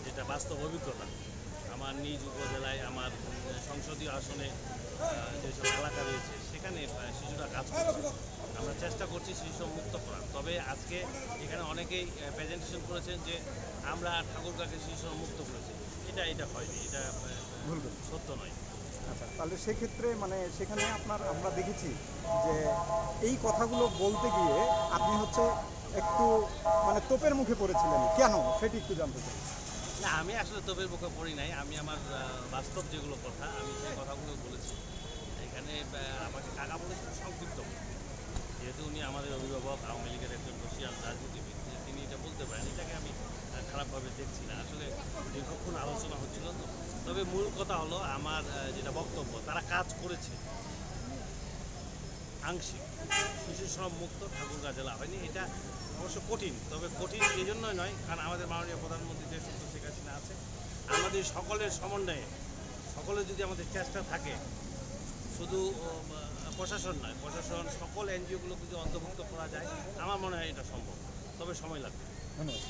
যেটা বাস্তব অভিজ্ঞতা, আমার নিজ উপজেলায় আমার সংসদীয় আসনে যেসব এলাকা রয়েছে সেখানে শিশুরা কাজ করছে। আমরা চেষ্টা করছি শিশু মুক্ত করার। তবে আজকে এখানে অনেকেই প্রেজেন্টেশন করেছেন যে আমরা ঠাকুরগাঁকে শিশু মুক্ত করেছি। এটা হয়নি, এটা ভুল। সত্য নয়। আচ্ছা, তাহলে সেক্ষেত্রে মানে সেখানে আমরা দেখেছি যে এই কথাগুলো বলতে গিয়ে আপনি হচ্ছে একটু মানে তোপের মুখে পড়েছিলেন, কেন সেটি একটু জানতে চাই। না, আমি আসলে তোপের মুখে পড়ি নাই। আমি আমার বাস্তব যেগুলো কথা আমি সেই কথাগুলো বলেছি। এখানে আমাকে কাকা বলেছেন সংক্ষিপ্ত, যেহেতু উনি আমাদের অভিভাবক, আওয়ামী লীগের একজন বসিয়ান রাজনীতিবিদ, তিনি এটা বলতে পারেন, এটাকে আমি খারাপভাবে দেখছি না। আসলে দীর্ঘক্ষণ আলোচনা হচ্ছিল তো। তবে মূল কথা হলো আমার যেটা বক্তব্য, তারা কাজ করেছে আংশিক শিশু শ্রম মুক্ত ঠাকুরগাঁ জেলা হয়নি। এটা অবশ্য কঠিন, তবে কঠিন এই জন্যই নয় কারণ আমাদের মাননীয় প্রধানমন্ত্রী দেশরত্ন শেখ হাসিনা আছে। আমাদের সকলের সমন্বয়ে, সকলের যদি আমাদের চেষ্টা থাকে, শুধু প্রশাসন নয়, প্রশাসন সকল এনজিওগুলোকে যদি অন্তর্ভুক্ত করা যায়, আমার মনে হয় এটা সম্ভব, তবে সময় লাগবে। ধন্যবাদ।